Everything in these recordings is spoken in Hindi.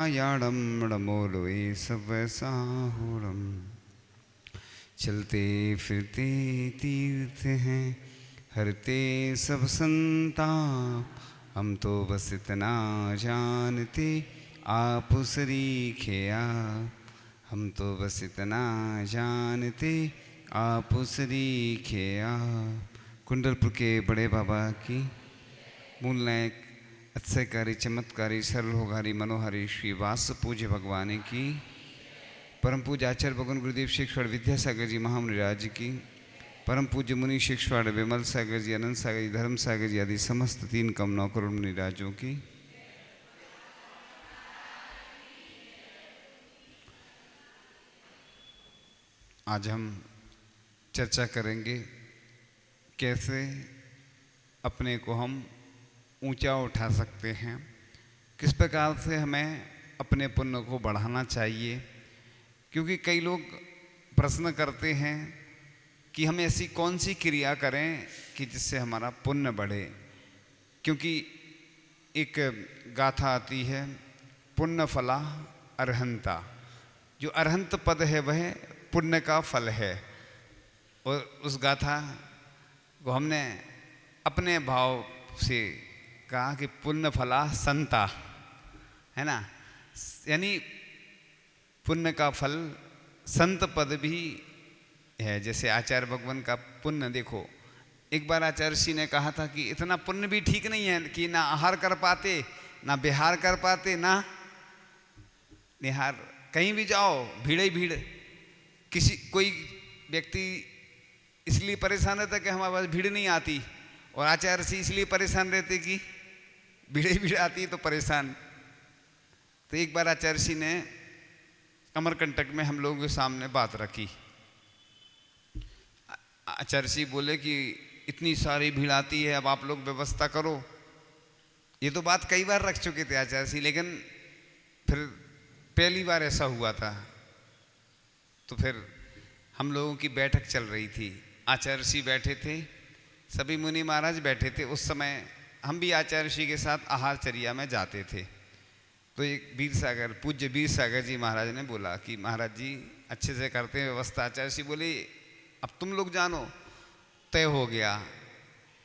याड़म डमोलोए सब साहुरम। चलते फिरते तीर्थ हैं, हरते सब संताप। हम तो बस इतना जानते आप सरीखे आप। हम तो बस इतना जानते आप सरीखे आप। कुंडलपुर के बड़े बाबा की मूल नायक अत्सयकारी चमत्कारी सरलोहारी मनोहारी श्री वास पूज्य भगवान की परम पूज्य आचार्य भगवान गुरुदेव शिक्षवाड़ विद्यासागर जी महामुनिराज की परम पूज्य मुनि शिक्षवाड़ विमल सागर जी, अनंत सागर जी, धर्म सागर जी आदि समस्त 3 करोड़ 9 करोड़ मुनिराजों की। आज हम चर्चा करेंगे कैसे अपने को हम ऊंचा उठा सकते हैं, किस प्रकार से हमें अपने पुण्य को बढ़ाना चाहिए। क्योंकि कई लोग प्रश्न करते हैं कि हम ऐसी कौन सी क्रिया करें कि जिससे हमारा पुण्य बढ़े। क्योंकि एक गाथा आती है, पुण्य फला अरहंता। जो अरहंत पद है वह पुण्य का फल है। और उस गाथा को हमने अपने भाव से कहा कि पुण्य फला संता, है ना। यानी पुण्य का फल संत पद भी है। जैसे आचार्य भगवान का पुण्य देखो, एक बार आचार्य जी ने कहा था कि इतना पुण्य भी ठीक नहीं है कि ना आहार कर पाते, ना विहार कर पाते, ना निहार। कहीं भी जाओ भीड़ ही भीड़। किसी कोई व्यक्ति इसलिए परेशान रहता कि हमारे पास भीड़ नहीं आती, और आचार्य जी इसलिए परेशान रहते कि भीड़ ही भीड़ आती तो परेशान। तो एक बार आचार्य जी ने अमरकंटक में हम लोगों के सामने बात रखी। आचार्य जी बोले कि इतनी सारी भीड़ आती है, अब आप लोग व्यवस्था करो। ये तो बात कई बार रख चुके थे आचार्य जी, लेकिन फिर पहली बार ऐसा हुआ था। तो फिर हम लोगों की बैठक चल रही थी, आचार्य जी बैठे थे, सभी मुनि महाराज बैठे थे। उस समय हम भी आचार्य जी के साथ आहारचर्या में जाते थे। तो एक वीर सागर पूज्य वीर सागर जी महाराज ने बोला कि महाराज जी अच्छे से करते हैं व्यवस्था। आचार्य जी बोले अब तुम लोग जानो, तय हो गया।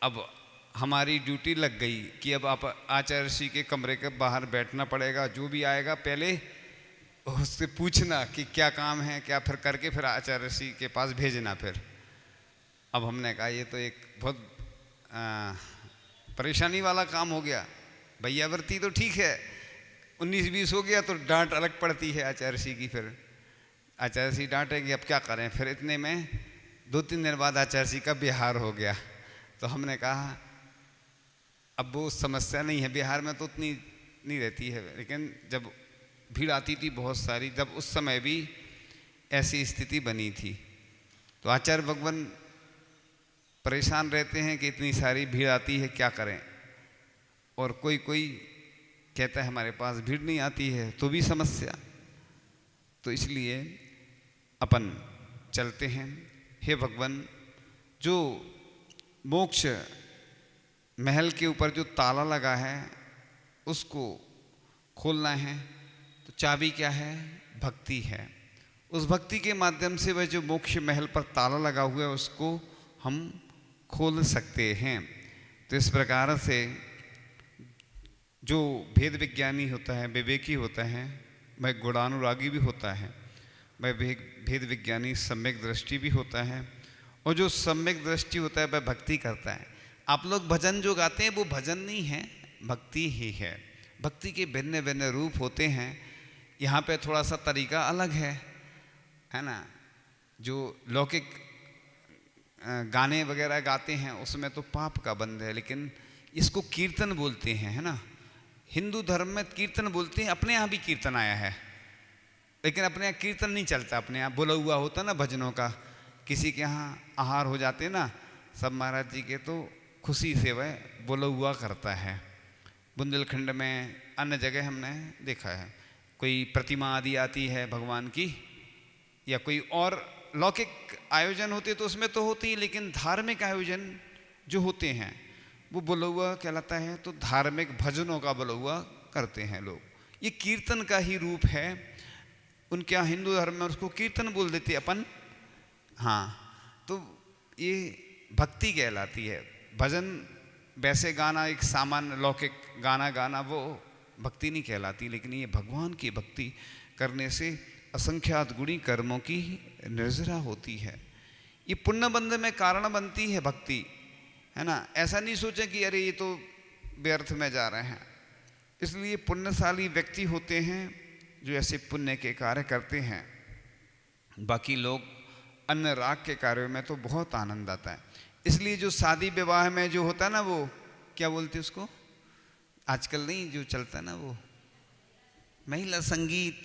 अब हमारी ड्यूटी लग गई कि अब आप आचार्य जी के कमरे के बाहर बैठना पड़ेगा। जो भी आएगा पहले उससे पूछना कि क्या काम है, क्या, फिर करके फिर आचार्य जी के पास भेजना। फिर अब हमने कहा ये तो एक बहुत परेशानी वाला काम हो गया। भैयावर्ती तो ठीक है, 19-20 हो गया तो डांट अलग पड़ती है आचार्य जी की। फिर आचार्य जी डांटेंगे, अब क्या करें। फिर इतने में 2-3 दिन बाद आचार्य जी का बिहार हो गया। तो हमने कहा अब वो समस्या नहीं है, बिहार में तो उतनी नहीं रहती है, लेकिन जब भीड़ आती थी बहुत सारी, जब उस समय भी ऐसी स्थिति बनी थी। तो आचार्य भगवान परेशान रहते हैं कि इतनी सारी भीड़ आती है, क्या करें। और कोई कोई कहता है हमारे पास भीड़ नहीं आती है तो भी समस्या। तो इसलिए अपन चलते हैं। हे भगवान, जो मोक्ष महल के ऊपर जो ताला लगा है उसको खोलना है, तो चाबी क्या है? भक्ति है। उस भक्ति के माध्यम से वह जो मोक्ष महल पर ताला लगा हुआ है उसको हम खोल सकते हैं। तो इस प्रकार से जो भेद विज्ञानी होता है, विवेकी होता है, वह गुणानुरागी भी होता है। वह भेद विज्ञानी सम्यक दृष्टि भी होता है, और जो सम्यक दृष्टि होता है वह भक्ति करता है। आप लोग भजन जो गाते हैं वो भजन नहीं है, भक्ति ही है। भक्ति के भिन्न भिन्न रूप होते हैं। यहाँ पे थोड़ा सा तरीका अलग है ना। जो लौकिक गाने वगैरह गाते हैं उसमें तो पाप का बंध है, लेकिन इसको कीर्तन बोलते हैं, है ना। हिंदू धर्म में कीर्तन बोलते हैं। अपने यहाँ भी कीर्तन आया है, लेकिन अपने यहाँ कीर्तन नहीं चलता। अपने यहाँ बोला हुआ होता ना भजनों का। किसी के यहाँ आहार हो जाते ना सब महाराज जी के, तो खुशी से वह बोला हुआ करता है। बुंदेलखंड में अन्य जगह हमने देखा है, कोई प्रतिमा आदि आती है भगवान की, या कोई और लौकिक आयोजन होते तो उसमें तो होती है, लेकिन धार्मिक आयोजन जो होते हैं वो बोला हुआ कहलाता है। तो धार्मिक भजनों का बोला हुआ करते हैं लोग। ये कीर्तन का ही रूप है। उनके यहाँ हिंदू धर्म में उसको कीर्तन बोल देते अपन। हाँ, तो ये भक्ति कहलाती है। भजन वैसे गाना, एक सामान्य लौकिक गाना गाना, वो भक्ति नहीं कहलाती। लेकिन ये भगवान की भक्ति करने से असंख्यात गुणी कर्मों की निर्जरा होती है। ये पुण्य बंध में कारण बनती है भक्ति, है ना। ऐसा नहीं सोचें कि अरे ये तो व्यर्थ में जा रहे हैं। इसलिए पुण्यशाली व्यक्ति होते हैं जो ऐसे पुण्य के कार्य करते हैं। बाकी लोग अन्य राग के कार्यों में तो बहुत आनंद आता है। इसलिए जो शादी विवाह में जो होता है ना, वो क्या बोलते हैं उसको, आजकल नहीं जो चलता है ना, वो महिला संगीत,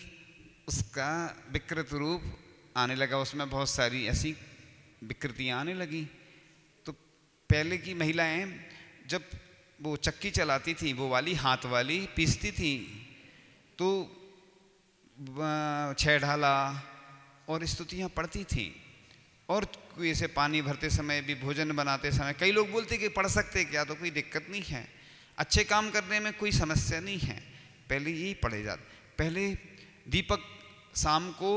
उसका विकृत रूप आने लगा। उसमें बहुत सारी ऐसी विकृतियाँ आने लगी। तो पहले की महिलाएं जब वो चक्की चलाती थी, वो वाली हाथ वाली पीसती थी, तो छह ढाला और स्तुतियाँ पढ़ती थी। और कुएं से पानी भरते समय भी, भोजन बनाते समय, कई लोग बोलते कि पढ़ सकते क्या, तो कोई दिक्कत नहीं है, अच्छे काम करने में कोई समस्या नहीं है। पहले यही पढ़े जाते। पहले दीपक शाम को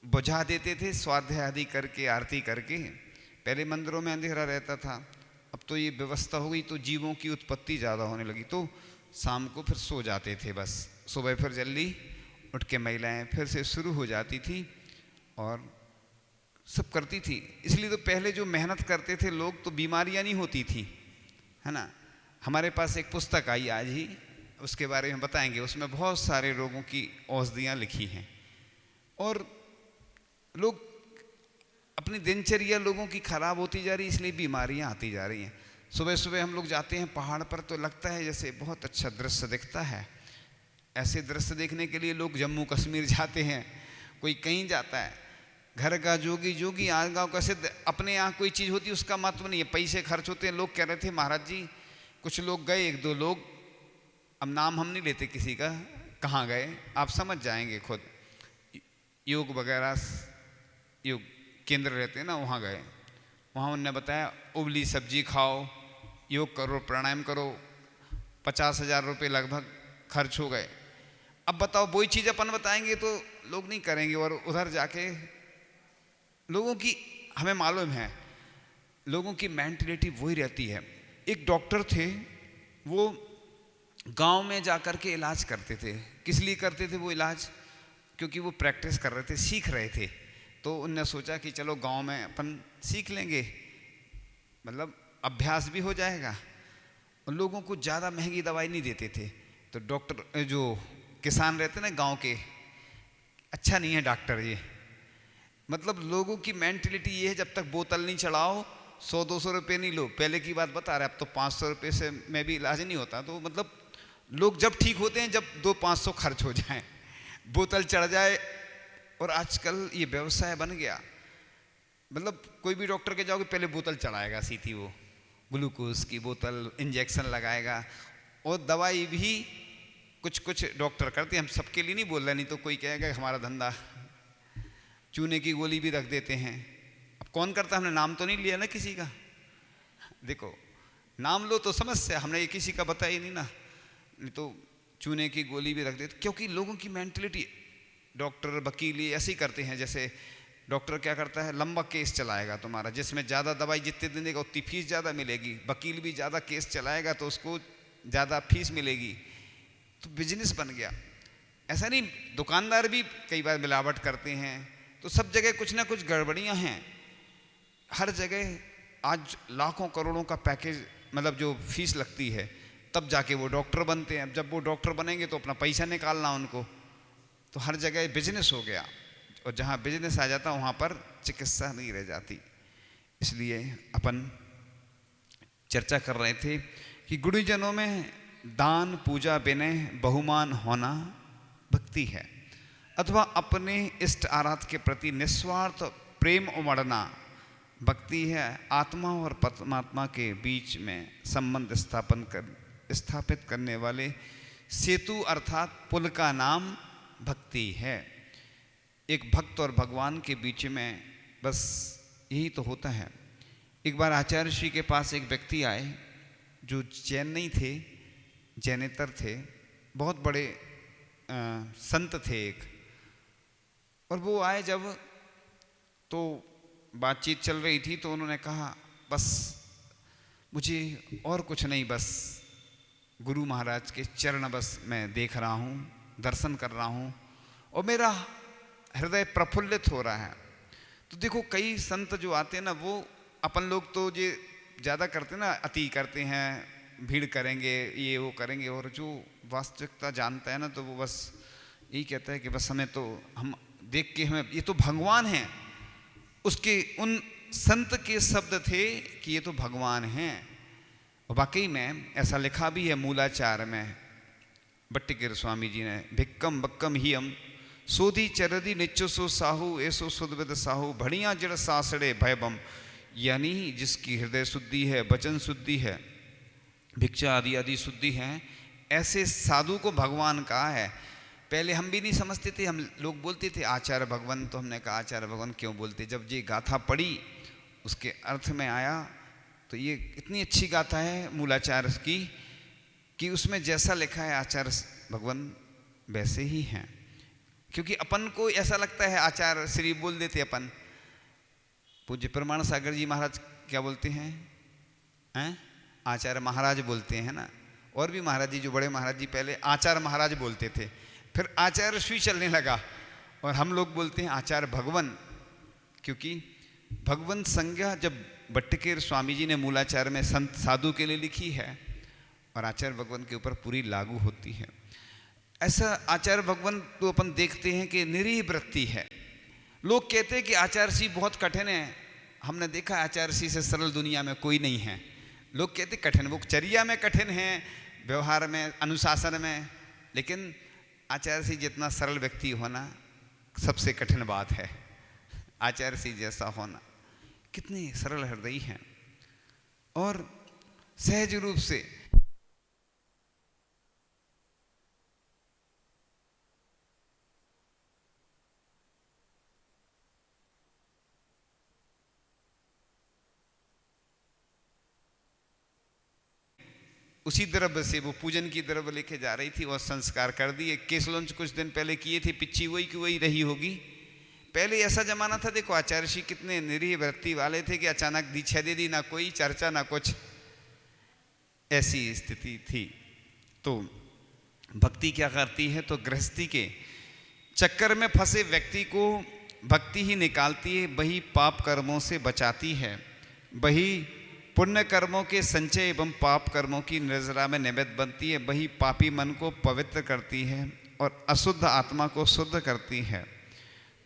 बुझा देते थे, स्वाध्याय आदि करके, आरती करके। पहले मंदिरों में अंधेरा रहता था, अब तो ये व्यवस्था हो गई, तो जीवों की उत्पत्ति ज़्यादा होने लगी, तो शाम को फिर सो जाते थे बस। सुबह फिर जल्दी उठ के महिलाएं फिर से शुरू हो जाती थी और सब करती थी। इसलिए तो पहले जो मेहनत करते थे लोग, तो बीमारियां नहीं होती थी, है ना। हमारे पास एक पुस्तक आई आज ही, उसके बारे में बताएंगे। उसमें बहुत सारे रोगों की औषधियाँ लिखी हैं। और लोग अपनी दिनचर्या लोगों की खराब होती जा रही, इसलिए बीमारियां आती जा रही हैं। सुबह सुबह हम लोग जाते हैं पहाड़ पर, तो लगता है जैसे बहुत अच्छा दृश्य दिखता है। ऐसे दृश्य देखने के लिए लोग जम्मू कश्मीर जाते हैं, कोई कहीं जाता है। घर का जोगी जोगी, आज गाँव का सिद्ध। अपने यहाँ कोई चीज़ होती है उसका महत्व नहीं है, पैसे खर्च होते हैं। लोग कह रहे थे महाराज जी, कुछ लोग गए, एक दो लोग, अब नाम हम नहीं लेते किसी का, कहाँ गए आप समझ जाएंगे खुद, योग वगैरह, योग केंद्र रहते हैं ना, वहाँ गए। वहाँ उन्होंने बताया उबली सब्जी खाओ, योग करो, प्राणायाम करो, 50,000 रुपये लगभग खर्च हो गए। अब बताओ वही चीज़ अपन बताएंगे तो लोग नहीं करेंगे। और उधर जाके लोगों की, हमें मालूम है लोगों की मेंटलिटी वही रहती है। एक डॉक्टर थे, वो गांव में जाकर के इलाज करते थे। किस लिए करते थे वो इलाज? क्योंकि वो प्रैक्टिस कर रहे थे, सीख रहे थे। तो उनने सोचा कि चलो गांव में अपन सीख लेंगे, मतलब अभ्यास भी हो जाएगा। और लोगों को ज़्यादा महंगी दवाई नहीं देते थे। तो डॉक्टर, जो किसान रहते ना गांव के, अच्छा नहीं है डॉक्टर ये। मतलब लोगों की मेंटलिटी ये है, जब तक बोतल नहीं चढ़ाओ 100-200 रुपये नहीं लो। पहले की बात बता रहे, अब तो 500 रुपये से में भी इलाज नहीं होता। तो मतलब लोग जब ठीक होते हैं जब 200-500 खर्च हो जाए, बोतल चढ़ जाए। और आजकल ये व्यवसाय बन गया, मतलब कोई भी डॉक्टर के जाओगे पहले बोतल चढ़ाएगा, सीधी वो ग्लूकोज की बोतल, इंजेक्शन लगाएगा। और दवाई भी कुछ कुछ डॉक्टर करते हैं, हम सबके लिए नहीं बोल रहे, नहीं तो कोई कहेगा हमारा धंधा। चूने की गोली भी रख देते हैं। अब कौन करता, हमने नाम तो नहीं लिया ना किसी का। देखो नाम लो तो समस्या, हमने ये किसी का बताया ही नहीं ना, नहीं तो चूने की गोली भी रख देते। क्योंकि लोगों की मेंटलिटी, डॉक्टर वकील ये ऐसे ही करते हैं। जैसे डॉक्टर क्या करता है, लंबा केस चलाएगा तुम्हारा, जिसमें ज़्यादा दवाई जितने दिन देगा उतनी फीस ज़्यादा मिलेगी। वकील भी ज़्यादा केस चलाएगा तो उसको ज़्यादा फीस मिलेगी। तो बिजनेस बन गया। ऐसा नहीं, दुकानदार भी कई बार मिलावट करते हैं। तो सब जगह कुछ ना कुछ गड़बड़ियाँ हैं, हर जगह। आज लाखों करोड़ों का पैकेज, मतलब जो फीस लगती है, तब जाके वो डॉक्टर बनते हैं। जब वो डॉक्टर बनेंगे तो अपना पैसा निकालना उनको। तो हर जगह बिजनेस हो गया, और जहाँ बिजनेस आ जाता वहाँ पर चिकित्सा नहीं रह जाती। इसलिए अपन चर्चा कर रहे थे कि गुरुजनों में दान, पूजा, विनय, बहुमान होना भक्ति है, अथवा अपने इष्ट आराध के प्रति निस्वार्थ प्रेम उमड़ना भक्ति है। आत्मा और परमात्मा के बीच में संबंध स्थापित करने वाले सेतु अर्थात पुल का नाम भक्ति है। एक भक्त और भगवान के बीच में बस यही तो होता है। एक बार आचार्य श्री के पास एक व्यक्ति आए जो जैन नहीं थे, जैनेतर थे, बहुत बड़े संत थे एक, और वो आए जब, तो बातचीत चल रही थी, तो उन्होंने कहा बस मुझे और कुछ नहीं, बस गुरु महाराज के चरण बस मैं देख रहा हूँ, दर्शन कर रहा हूँ और मेरा हृदय प्रफुल्लित हो रहा है। तो देखो कई संत जो आते हैं ना, वो अपन लोग तो ये ज़्यादा करते हैं ना, अति करते हैं, भीड़ करेंगे, ये वो करेंगे, और जो वास्तविकता जानता है ना, तो वो बस यही कहता है कि बस हमें तो, हम देख के हमें, ये तो भगवान हैं। उसके उन संत के शब्द थे कि ये तो भगवान हैं। और वाकई में ऐसा लिखा भी है मूलाचार में, भट्टिकेर स्वामी जी ने, भिक्कम बक्कम ही हम सोधी चरदी निचो सो साहू ऐसो सुदविद साहू भड़िया जड़ सासड़े भयबम, यानी जिसकी हृदय शुद्धि है, वचन शुद्धि है, भिक्षा आदि आदि शुद्धि है, ऐसे साधु को भगवान कहा है। पहले हम भी नहीं समझते थे, हम लोग बोलते थे आचार्य भगवान, तो हमने कहा आचार्य भगवान क्यों बोलते। जब ये गाथा पढ़ी, उसके अर्थ में आया, तो ये इतनी अच्छी गाथा है मूलाचार की कि उसमें जैसा लिखा है आचार्य भगवान वैसे ही हैं। क्योंकि अपन को ऐसा लगता है आचार्य श्री बोल देते अपन, पूज्य प्रमाण सागर जी महाराज क्या बोलते हैं, आचार्य महाराज बोलते हैं ना। और भी महाराज जी, जो बड़े महाराज जी पहले आचार्य महाराज बोलते थे, फिर आचार्य श्री चलने लगा, और हम लोग बोलते हैं आचार्य भगवान। क्योंकि भगवान संज्ञा जब भट्टिकेर स्वामी जी ने मूलाचार में संत साधु के लिए लिखी है, और आचार्य भगवान के ऊपर पूरी लागू होती है। ऐसा आचार्य भगवान तो अपन देखते हैं कि निरीह वृत्ति है। लोग कहते हैं कि आचार्य सी बहुत कठिन है, हमने देखा आचार्य सी से सरल दुनिया में कोई नहीं है। लोग कहते कठिन, वो चर्या में कठिन है, व्यवहार में, अनुशासन में, लेकिन आचार्य सी जितना सरल व्यक्ति होना सबसे कठिन बात है। आचार्य सी जैसा होना, कितने सरल हृदयी हैं और सहज रूप से उसी द्रव्य से वो पूजन की द्रव्य लेके जा रही थी और संस्कार कर दिए। केसलंच कुछ दिन पहले किए थे, पिच्ची वही की वही रही होगी। पहले ऐसा जमाना था, देखो आचार्य श्री कितने निरीह वृत्ति वाले थे कि अचानक दीक्षा दे दी, ना कोई चर्चा ना कुछ, ऐसी स्थिति थी। तो भक्ति क्या करती है, तो गृहस्थी के चक्कर में फंसे व्यक्ति को भक्ति ही निकालती है, वही पाप कर्मों से बचाती है, वही पुण्य कर्मों के संचय एवं पाप कर्मों की निर्जरा में निमित्त बनती है, वही पापी मन को पवित्र करती है और अशुद्ध आत्मा को शुद्ध करती है।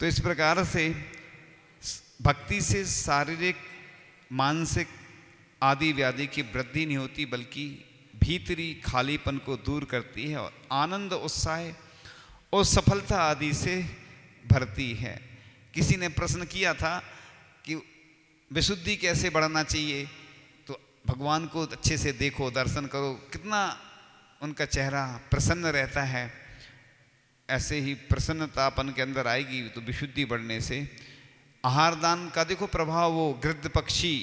तो इस प्रकार से भक्ति से शारीरिक, मानसिक आदि व्याधि की वृद्धि नहीं होती, बल्कि भीतरी खालीपन को दूर करती है और आनंद, उत्साह और सफलता आदि से भरती है। किसी ने प्रश्न किया था कि विशुद्धि कैसे बढ़ना चाहिए, तो भगवान को अच्छे से देखो, दर्शन करो, कितना उनका चेहरा प्रसन्न रहता है, ऐसे ही प्रसन्नता अपन के अंदर आएगी तो विशुद्धि बढ़ने से। आहार दान का देखो प्रभाव, वो गृद्ध पक्षी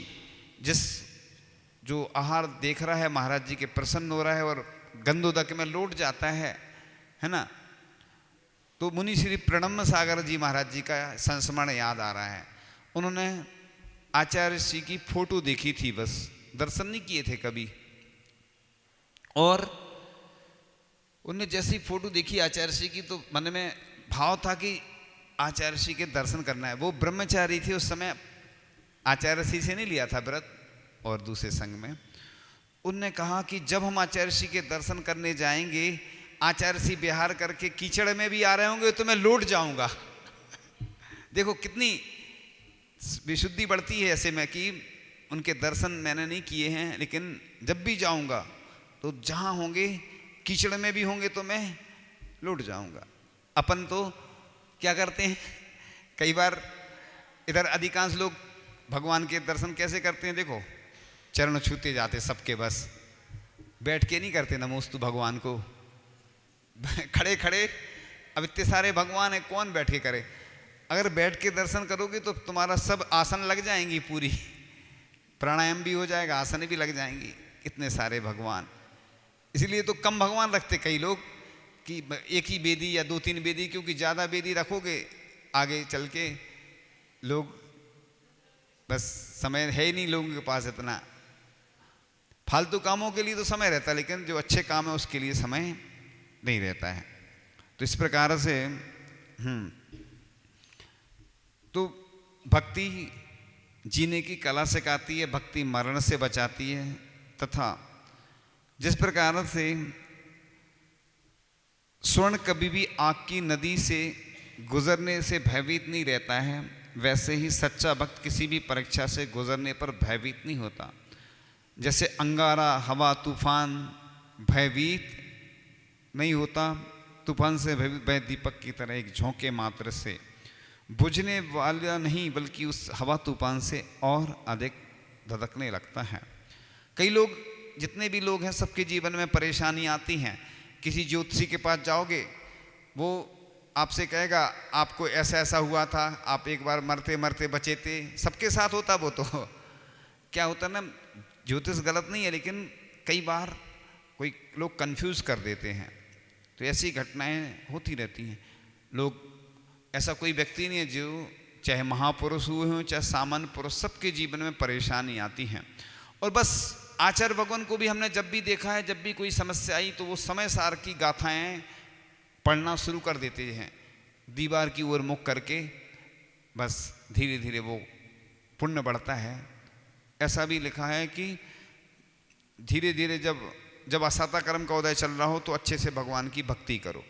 जिस जो आहार देख रहा है महाराज जी के, प्रसन्न हो रहा है और गंधोदक में लौट जाता है ना। तो मुनि श्री प्रणम्य सागर जी महाराज जी का संस्मरण याद आ रहा है। उन्होंने आचार्य श्री की फोटो देखी थी, बस दर्शन नहीं किए थे कभी, और उन्हें जैसी फोटो देखी आचार्य श्री की तो मन में भाव था कि आचार्य श्री के दर्शन करना है। वो ब्रह्मचारी थे उस समय, आचार्य श्री से नहीं लिया था व्रत और दूसरे संग में। उनने कहा कि जब हम आचार्य श्री के दर्शन करने जाएंगे, आचार्य श्री विहार करके कीचड़ में भी आ रहे होंगे तो मैं लौट जाऊंगा। देखो कितनी विशुद्धि बढ़ती है ऐसे में कि उनके दर्शन मैंने नहीं किए हैं, लेकिन जब भी जाऊंगा तो जहां होंगे, कीचड़ में भी होंगे तो मैं लौट जाऊंगा। अपन तो क्या करते हैं, कई बार इधर अधिकांश लोग भगवान के दर्शन कैसे करते हैं, देखो चरण छूते जाते सबके, बस बैठ के नहीं करते नमोस्तु भगवान को, खड़े खड़े। अब इतने सारे भगवान है, कौन बैठ के करे। अगर बैठ के दर्शन करोगे तो तुम्हारा सब आसन लग जाएंगी, पूरी प्राणायाम भी हो जाएगा, आसन भी लग जाएंगी, इतने सारे भगवान। इसलिए तो कम भगवान रखते कई लोग कि एक ही बेदी या 2-3 बेदी, क्योंकि ज़्यादा बेदी रखोगे आगे चल के लोग, बस समय है ही नहीं लोगों के पास इतना। फालतू कामों के लिए तो समय रहता है, लेकिन जो अच्छे काम है उसके लिए समय नहीं रहता है। तो इस प्रकार से तो भक्ति जीने की कला सिखाती है, भक्ति मरण से बचाती है, तथा जिस प्रकार से स्वर्ण कभी भी आग की नदी से गुजरने से भयभीत नहीं रहता है, वैसे ही सच्चा भक्त किसी भी परीक्षा से गुजरने पर भयभीत नहीं होता। जैसे अंगारा, हवा, तूफान भयभीत नहीं होता, तूफान से भयभीत दीपक की तरह एक झोंके मात्र से बुझने वाला नहीं, बल्कि उस हवा तूफान से और अधिक धधकने लगता है। कई लोग, जितने भी लोग हैं, सबके जीवन में परेशानी आती हैं। किसी ज्योतिषी के पास जाओगे, वो आपसे कहेगा आपको ऐसा ऐसा हुआ था, आप एक बार मरते मरते बचे थे। सबके साथ होता वो तो क्या होता ना, ज्योतिष गलत नहीं है, लेकिन कई बार कोई लोग कंफ्यूज कर देते हैं। तो ऐसी घटनाएं होती रहती हैं। लोग, ऐसा कोई व्यक्ति नहीं है जो, चाहे महापुरुष हुए हों चाहे सामान्य पुरुष, सबके जीवन में परेशानी आती हैं। और बस आचार्य भगवान को भी हमने जब भी देखा है, जब भी कोई समस्या आई तो वो समय सार की गाथाएं पढ़ना शुरू कर देते हैं, दीवार की ओर मुख करके। बस धीरे धीरे वो पुण्य बढ़ता है। ऐसा भी लिखा है कि धीरे धीरे जब असाता कर्म का उदय चल रहा हो तो अच्छे से भगवान की भक्ति करो।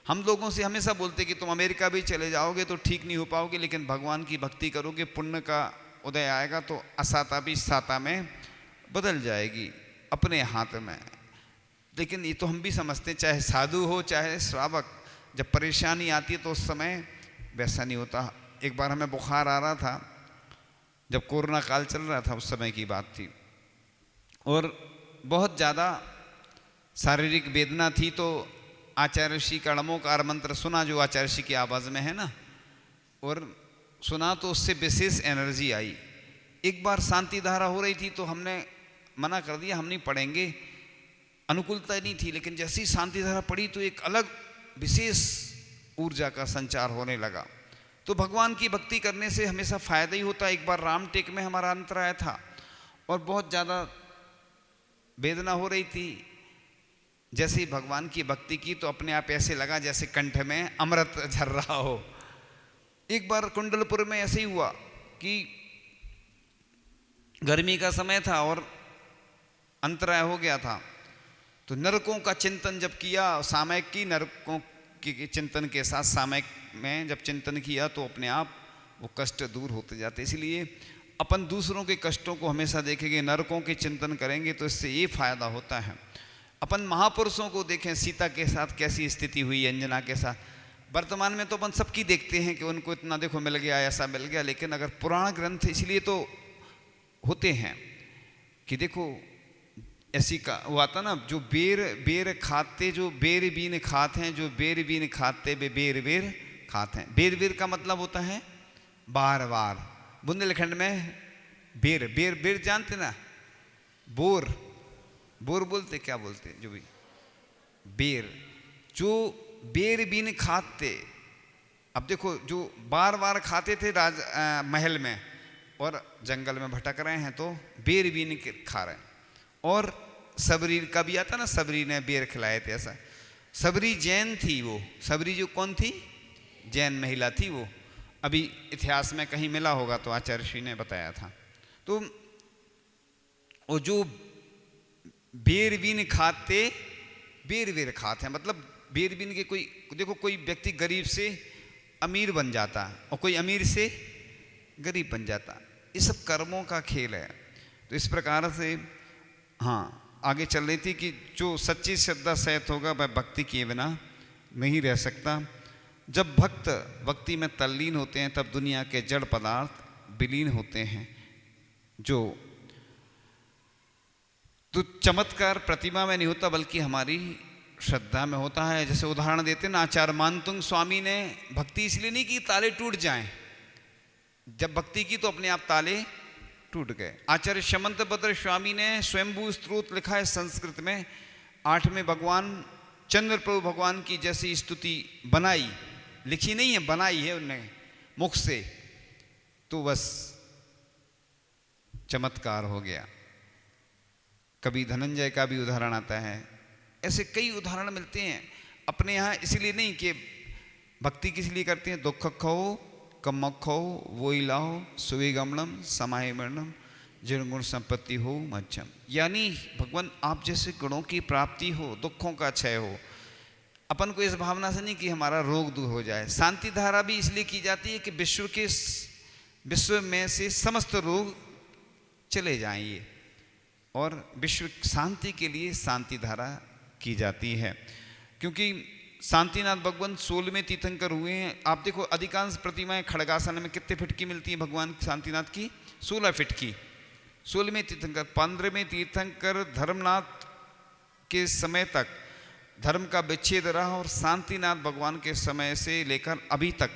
हम लोगों से हमेशा बोलते कि तुम अमेरिका भी चले जाओगे तो ठीक नहीं हो पाओगे, लेकिन भगवान की भक्ति करोगे, पुण्य का उदय आएगा तो असाता भी साता में बदल जाएगी, अपने हाथ में। लेकिन ये तो हम भी समझते हैं, चाहे साधु हो चाहे श्रावक, जब परेशानी आती है तो उस समय वैसा नहीं होता। एक बार हमें बुखार आ रहा था, जब कोरोना काल चल रहा था, उस समय की बात थी, और बहुत ज़्यादा शारीरिक वेदना थी। तो आचार्य ऋषि का णमोकार मंत्र सुना, जो आचार्य ऋषि की आवाज़ में है ना, और सुना तो उससे विशेष एनर्जी आई। एक बार शांति धारा हो रही थी तो हमने मना कर दिया, हम नहीं पढ़ेंगे, अनुकूलता नहीं थी। लेकिन जैसी शांति धारा पड़ी तो एक अलग विशेष ऊर्जा का संचार होने लगा। तो भगवान की भक्ति करने से हमेशा फायदा ही होता है। एक बार रामटेक में हमारा अंतराय था और बहुत ज़्यादा वेदना हो रही थी। जैसे ही भगवान की भक्ति की तो अपने आप ऐसे लगा जैसे कंठ में अमृत झर रहा हो। एक बार कुंडलपुर में ऐसे ही हुआ कि गर्मी का समय था और अंतराय हो गया था। तो नरकों का चिंतन जब किया, सामयिक की नरकों के चिंतन के साथ सामयिक में जब चिंतन किया तो अपने आप वो कष्ट दूर होते जाते। इसलिए अपन दूसरों के कष्टों को हमेशा देखेंगे, नरकों के चिंतन करेंगे तो इससे ये फायदा होता है। अपन महापुरुषों को देखें, सीता के साथ कैसी स्थिति हुई, अंजना के साथ। वर्तमान में तो अपन सबकी देखते हैं कि उनको इतना देखो मिल गया, ऐसा मिल गया, लेकिन अगर पुराण ग्रंथ इसलिए तो होते हैं कि देखो ऐसी का वो आता ना, जो बेर खाते, जो बेर बीन खाते हैं, जो बेर बीन खाते वे बेर बेर खाते हैं। बेर बेर का मतलब होता है बार बार। बुंदेलखंड में बेर बेर बेर जानते ना, बोर बोर बोलते, क्या बोलते, जो भी बेर, जो बेर बीन खाते। अब देखो, जो बार बार खाते थे महल में और जंगल में भटक रहे हैं तो बेर बीन खा रहे हैं। और सबरी का भी आता ना, सबरी ने बेर खिलाए थे, ऐसा। सबरी जैन थी, वो सबरी जो कौन थी, जैन महिला थी। वो अभी इतिहास में कहीं मिला होगा तो आचार्य श्री ने बताया था। तो वो जो बेर बीन खाते, बेर बेर खाते हैं, मतलब बेर बीन के कोई, देखो कोई व्यक्ति गरीब से अमीर बन जाता और कोई अमीर से गरीब बन जाता। ये सब कर्मों का खेल है। तो इस प्रकार से हाँ आगे चल रही थी कि जो सच्ची श्रद्धा सहित होगा वह भक्ति किए बिना नहीं रह सकता। जब भक्त भक्ति में तल्लीन होते हैं तब दुनिया के जड़ पदार्थ विलीन होते हैं। जो तो चमत्कार प्रतिमा में नहीं होता बल्कि हमारी श्रद्धा में होता है। जैसे उदाहरण देते हैं ना, आचार्य मानतुंग स्वामी ने भक्ति इसलिए नहीं की ताले टूट जाएं, जब भक्ति की तो अपने आप ताले टूट गए। आचार्य शमंत भद्र स्वामी ने स्वयंभू स्तोत्र लिखा है संस्कृत में। 8वें भगवान चंद्र प्रभु भगवान की जैसी स्तुति बनाई, लिखी नहीं है, बनाई है उन्होंने मुख से, तो बस चमत्कार हो गया। कभी धनंजय का भी उदाहरण आता है, ऐसे कई उदाहरण मिलते हैं अपने यहाँ। इसलिए नहीं कि भक्ति किस लिए करते हैं, दुख खो कम खो वो लाहो सुवी गमनम समाय मरणम जिन गुण संपत्ति हो मध्यम, यानी भगवान आप जैसे गुणों की प्राप्ति हो, दुखों का क्षय हो। अपन को इस भावना से नहीं कि हमारा रोग दूर हो जाए। शांति धारा भी इसलिए की जाती है कि विश्व में से समस्त रोग चले जाएंगे, और विश्व शांति के लिए शांति धारा की जाती है। क्योंकि शांतिनाथ भगवान 16वें तीर्थंकर हुए हैं। आप देखो अधिकांश प्रतिमाएं खड़गासन में कितने फीट की मिलती हैं भगवान शांतिनाथ की, 16 फीट की। 16वें तीर्थंकर, 15वें तीर्थंकर धर्मनाथ के समय तक धर्म का विच्छेद रहा, और शांतिनाथ भगवान के समय से लेकर अभी तक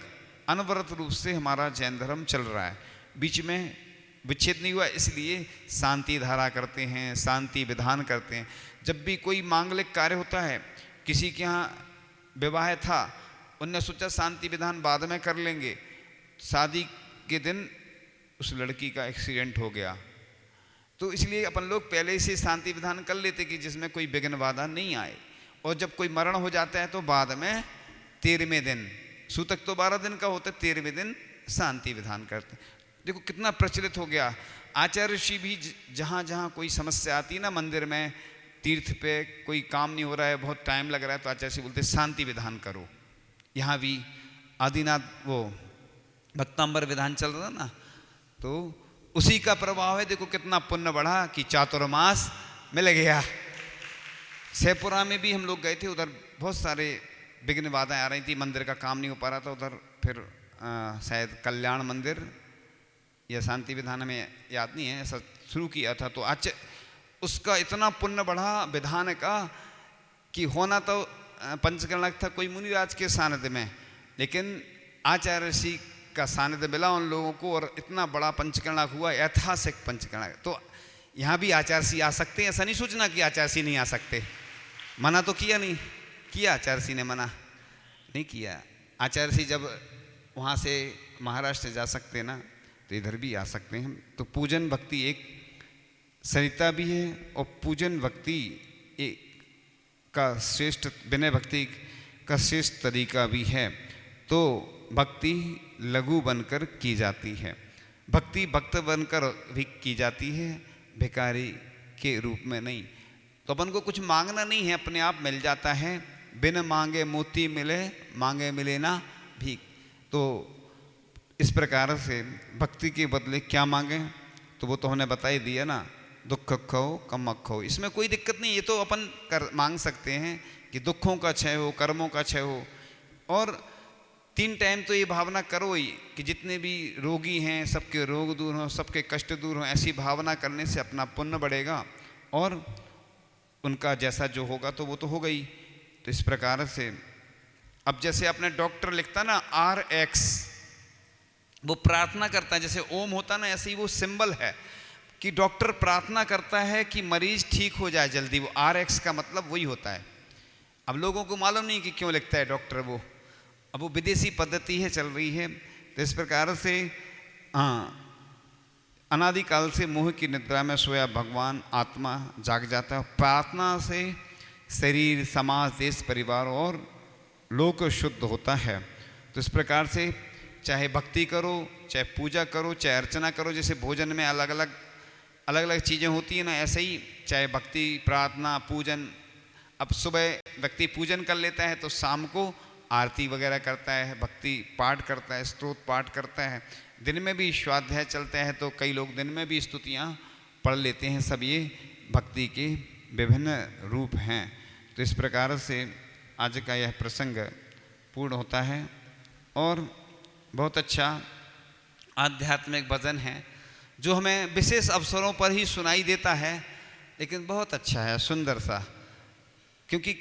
अनवरत रूप से हमारा जैन धर्म चल रहा है। बीच में विच्छेद नहीं हुआ, इसलिए शांति धारा करते हैं, शांति विधान करते हैं। जब भी कोई मांगलिक कार्य होता है, किसी के यहाँ विवाह था, उनने सोचा शांति विधान बाद में कर लेंगे, शादी के दिन उस लड़की का एक्सीडेंट हो गया, तो इसलिए अपन लोग पहले से शांति विधान कर लेते कि जिसमें कोई विघ्न बाधा नहीं आए। और जब कोई मरण हो जाता है तो बाद में 13वें दिन, सूतक तो 12 दिन का होता है, 13वें दिन शांति विधान करते। देखो कितना प्रचलित हो गया। आचार्य ऋषि भी जहाँ जहाँ कोई समस्या आती है ना, मंदिर में तीर्थ पे कोई काम नहीं हो रहा है, बहुत टाइम लग रहा है, तो आचार्य ऋषि बोलते शांति विधान करो। यहाँ भी आदिनाथ वो भक्तांबर विधान चल रहा ना, तो उसी का प्रभाव है। देखो कितना पुण्य बढ़ा कि चातुर्मास मिल गया। सैपुरा में भी हम लोग गए थे, उधर बहुत सारे विघ्न बाधाएं आ रही थी, मंदिर का काम नहीं हो पा रहा था उधर। फिर शायद कल्याण मंदिर या शांति विधान में याद नहीं है, ऐसा शुरू किया था। तो आज उसका इतना पुण्य बढ़ा विधान का कि होना तो पंचकर्णक था कोई मुनिराज के सानिध्य में, लेकिन आचार्य ऋषि का सानिध्य मिला उन लोगों को, और इतना बड़ा पंचकर्णक हुआ, ऐतिहासिक पंचकर्णक। तो यहाँ भी आचार्य ऋषि आ सकते हैं, ऐसा नहीं सोचना कि आचार्य ऋषि नहीं आ सकते। मना तो किया नहीं, किया आचार्य ऋषि ने मना नहीं किया। आचार्य ऋषि जब वहाँ से महाराष्ट्र जा सकते ना, तो इधर भी आ सकते हैं। तो पूजन भक्ति एक सरिता भी है, और पूजन भक्ति एक का श्रेष्ठ, विनय भक्ति का श्रेष्ठ तरीका भी है। तो भक्ति लघु बनकर की जाती है, भक्ति भक्त बनकर भी की जाती है, भिखारी के रूप में नहीं। तो अपन को कुछ मांगना नहीं है, अपने आप मिल जाता है। बिन मांगे मोती मिले, मांगे मिले ना भीख। तो इस प्रकार से भक्ति के बदले क्या मांगे, तो वो तो हमने बता ही दिया ना, दुख खो कम खो, इसमें कोई दिक्कत नहीं। ये तो अपन मांग सकते हैं कि दुखों का क्षय हो, कर्मों का क्षय हो, और 3 टाइम तो ये भावना करो ही कि जितने भी रोगी हैं सबके रोग दूर हों, सबके कष्ट दूर हों। ऐसी भावना करने से अपना पुण्य बढ़ेगा, और उनका जैसा जो होगा तो वो तो होगा ही। तो इस प्रकार से अब जैसे अपने डॉक्टर लिखता ना RX, वो प्रार्थना करता है, जैसे ओम होता ना, ऐसे ही वो सिंबल है कि डॉक्टर प्रार्थना करता है कि मरीज ठीक हो जाए जल्दी। वो RX का मतलब वही होता है। अब लोगों को मालूम नहीं कि क्यों लिखता है डॉक्टर वो, अब वो विदेशी पद्धति है, चल रही है। तो इस प्रकार से अनादिकाल से मोह की निद्रा में सोया भगवान आत्मा जाग जाता है। प्रार्थना से शरीर, समाज, देश, परिवार और लोक शुद्ध होता है। तो इस प्रकार से चाहे भक्ति करो, चाहे पूजा करो, चाहे अर्चना करो, जैसे भोजन में अलग अलग चीज़ें होती हैं ना, ऐसे ही चाहे भक्ति, प्रार्थना, पूजन। अब सुबह व्यक्ति पूजन कर लेता है तो शाम को आरती वगैरह करता है, भक्ति पाठ करता है, स्तोत्र पाठ करता है। दिन में भी स्वाध्याय चलता है, तो कई लोग दिन में भी स्तुतियाँ पढ़ लेते हैं। सब ये भक्ति के विभिन्न रूप हैं। तो इस प्रकार से आज का यह प्रसंग पूर्ण होता है, और बहुत अच्छा आध्यात्मिक भजन है जो हमें विशेष अवसरों पर ही सुनाई देता है, लेकिन बहुत अच्छा है, सुंदर सा। क्योंकि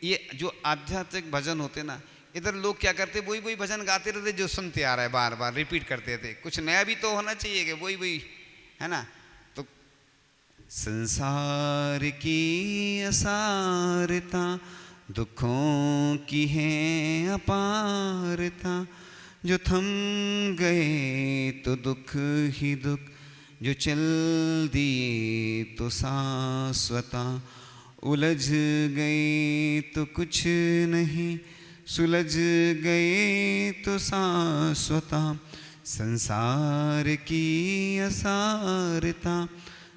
ये जो आध्यात्मिक भजन होते ना, इधर लोग क्या करते, वही भजन गाते रहते जो सुनते आ रहा है, बार बार रिपीट करते थे। कुछ नया भी तो होना चाहिए कि वही है ना। तो संसार की असारता दुखों की है अपारता, जो थम गए तो दुख ही दुख, जो चल दिए तो शाश्वता। उलझ गए तो कुछ नहीं, सुलझ गए तो शाश्वता। संसार की असारता,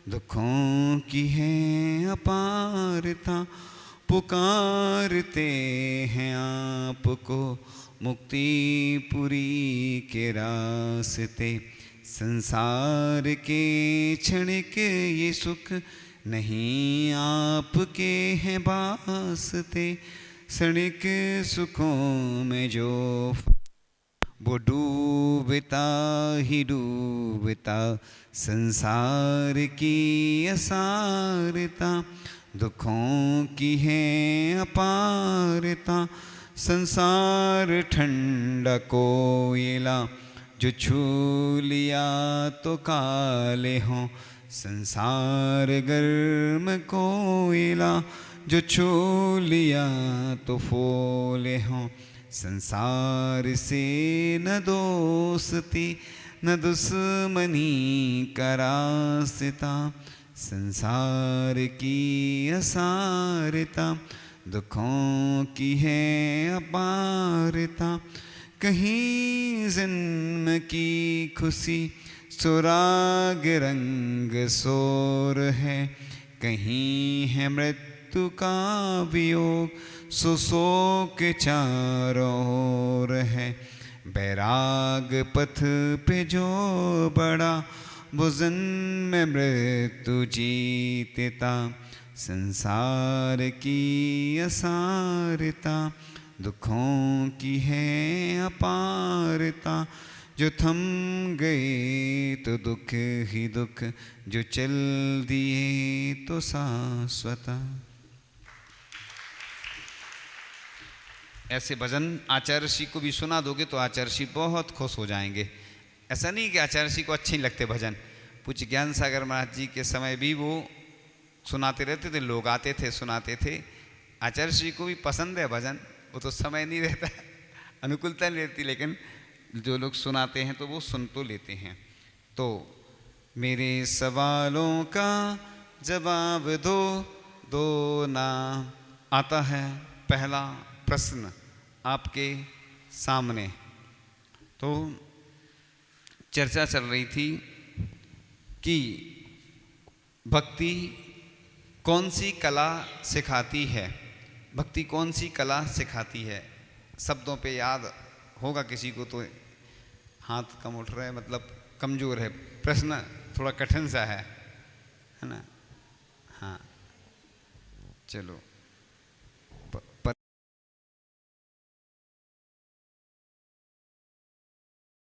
दुखों की है अपारता। पुकारते हैं आपको मुक्तिपुरी के रास्ते, संसार के क्षणिक ये सुख नहीं आपके हैं वास्ते। क्षणिक सुखों में जो वो डूबता ही डूबता, संसार की असारता, दुखों की है अपारता। संसार ठंडा कोयला, जो छू लिया तो काले हों। संसार गर्म कोयला, जो छू लिया तो फोले हों। संसार से न दोस्ती न दुश्मनी का रास्ता, संसार की असारता, दुखों की है अपारता। कहीं जन्म की खुशी सुराग रंग सोर है, कहीं है मृत्यु का वियोग सो के चारों ओर है। बैराग पथ पे जो बड़ा, वो जन्म में मृत्यु जीतता। संसार की असारता, दुखों की है अपारता। जो थम गए तो दुख ही दुख, जो चल दिए तो शाश्वता। ऐसे भजन आचार्य ऋषि को भी सुना दोगे तो आचार्य ऋषि बहुत खुश हो जाएंगे। ऐसा नहीं कि आचार्य ऋषि को अच्छे नहीं लगते भजन। पूज्य ज्ञान सागर महाराज जी के समय भी वो सुनाते रहते थे, लोग आते थे सुनाते थे। आचार्य ऋषि को भी पसंद है भजन, वो तो समय नहीं रहता, अनुकूलता नहीं रहती, लेकिन जो लोग सुनाते हैं तो वो सुन तो लेते हैं। तो मेरे सवालों का जवाब दो, दो ना। आता है पहला प्रश्न आपके सामने। तो चर्चा चल रही थी कि भक्ति कौन सी कला सिखाती है, भक्ति कौन सी कला सिखाती है। शब्दों पे याद होगा किसी को तो हाथ कम उठ रहा है, मतलब कमज़ोर है। प्रश्न थोड़ा कठिन सा है ना। हाँ चलो।